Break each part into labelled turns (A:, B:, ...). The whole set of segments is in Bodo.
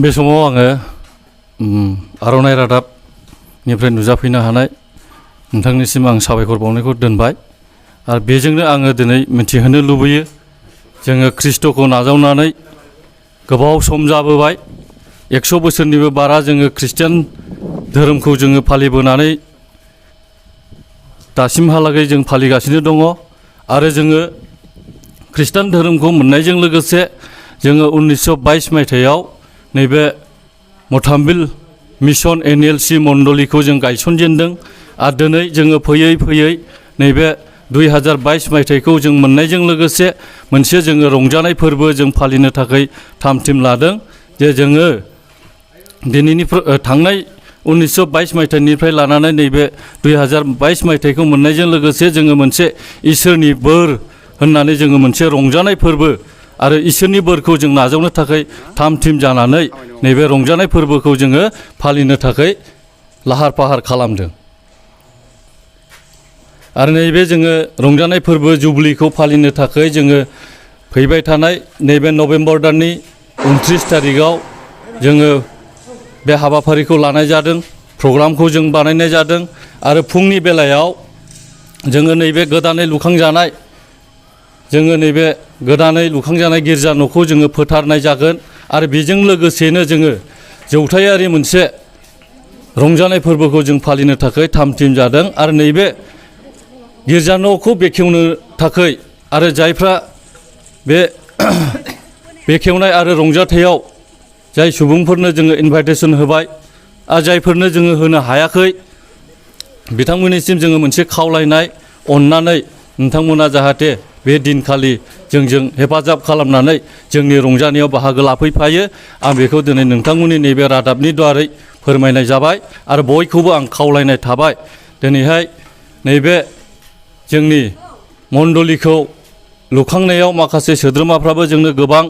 A: बे समाव आङो आर'नाइ रादाबनिफ्राय नुजाफैनो हानाय नोंथांनिसिम आं साबायखर बावनायखौ दोनबाय आरो बेजोंनो आङो दिनै मिथिहोनो लुबैयो जोङो ख्रिस्ट'खौ नाजावनानै गोबाव सम जाबोबाय 100 बोसोरनिबो बारा जोङो ख्रिस्टियान धोरोमखौ जोङो फालिबोनानै दासिमहालागै जों फालिगासिनो दङ आरो जोङो ख्रिस्टान धोरोमखौ मोननायजों लोगोसे जोङो 1922 मायथाइयाव नैबे मथामबिल मिशन NLC मण्डलीखौ जों गायसनजेनदों आरो दिनै जोङो फैयै फैयै नैबे 2022 मायथाइखौ जों मोननायजों लोगोसे मोनसे जोङो रंजानाय फोरबो जों फालिनो थाखाय थाम-थिम लादों जे जोङो दिनैनिफ्राय थांनाय 1922 मायथाइनिफ्राय लानानै नैबे 2022 मायथाइखौ मोननायजों लोगोसे जोङो मोनसे इसोरनि बोर होननानै जोङो मोनसे रंजानाय फोरबो आरो इसोरनि बोरखौ जों नाजावनो थाखाय थाम-थिम जानानै नैबे रंजानाय फोरबोखौ जोङो फालिनो थाखाय लाहार फाहार खालामदों आरो नैबे जोङो रंजानाय फोरबो जुबलिखौ फालिनो थाखाय जोङो फैबाय थानाय नैबे नभेम्बर दाननि 29 थारिखआव जोङो बे हाबाफारिखौ लानाय जादों प्रग्रामखौ जों बानायनाय जादों आरो फुंनि बेलायाव जोङो नैबे गोदानै लुखांजानाय गिर्जा न'खौ जोङो फोथारनाय जागोन आरो बेजों लोगोसेनो जोङो जौथायारि मोनसे रंजानाय फोरबोखौ जों फालिनो थाखाय थाम-थिम जादों आरो नैबे गिर्जा न'खौ बेखेवनो थाखाय आरो जायफ्रा बे बेखेवनाय आरो रंजाथायाव जाय सुबुंफोरनो जोङो इनभाइटेसन होबाय आरो जायफोरनो जोङो होनो हायाखै बिथांमोननिसिम जोङो मोनसे खावलायनाय अननानै नोंथांमोना जाहाथे बे दिनखालि जोंजों हेफाजाब खालामनानै जोंनि रंजानायाव बाहागो लाफैफायो आं बेखौ दिनै नोंथांमोननि नैबे रादाबनि द्वारै फोरमायनाय जाबाय आरो बयखौबो आं खावलायनाय थाबाय दिनैहाय नैबे जोंनि मण्डलीखौ लुखांनायाव माखासे सोद्रोमाफ्राबो जोंनो गोबां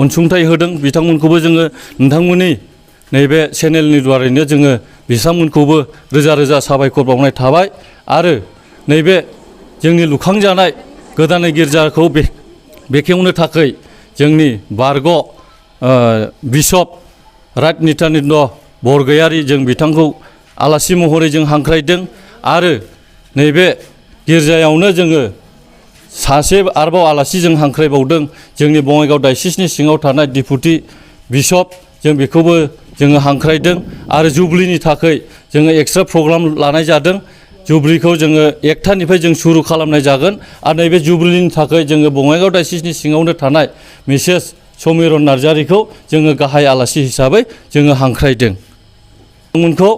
A: अनसुंथाइ होदों बिथांमोनखौबो जोङो नोंथांमोननि नैबे चेनेलनि द्वारैनो जोङो बिथांमोनखौबो रोजा रोजा साबायखर बावनाय थाबाय आरो नैबे जोंनि लुखांजानाय गोदानै गिर्जाखौ बेखेवनो थाखाय जोंनि बारग' बिशप राइट नित्यानन्द बरगयारी जों बिथांखौ आलासि महरै जों हांख्रायदों आरो नैबे गिर्जायावनो जोङो सासे आरोबाव आलासि जों हांख्रायबावदों जोंनि बङाइगाव डायसिसनि सिङाव थानाय डिपुटि बिशप जों बेखौबो जोङो हांख्रायदों आरो जुबलिनि थाखाय जोङो एक्सट्रा प्रग्राम लानाय जादों जुबलिखौ जोङो 1 थानिफ्राय जों सुरु खालामनाय जागोन आरो नैबे जुबलिनि थाखाय जोङो बङाइगाव डायसिसनि सिङावनो थानाय मिसेस समिरन नार्जारिखौ जोङो गाहाय आलासि हिसाबै जोङो हांख्रायदों बिथांमोनखौ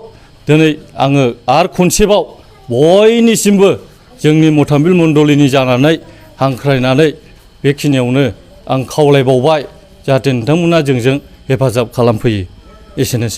A: दिनै आङो आरो खनसेबाव बयनिसिमबो जोंनि मथामबिल मण्डलीनि जानानै हांख्रायनानै बेखिनियावनो आं खावलायबावबाय जाहाथे नोंथांमोना जोंजों हेफाजाब खालामफैयो एसेनोसै।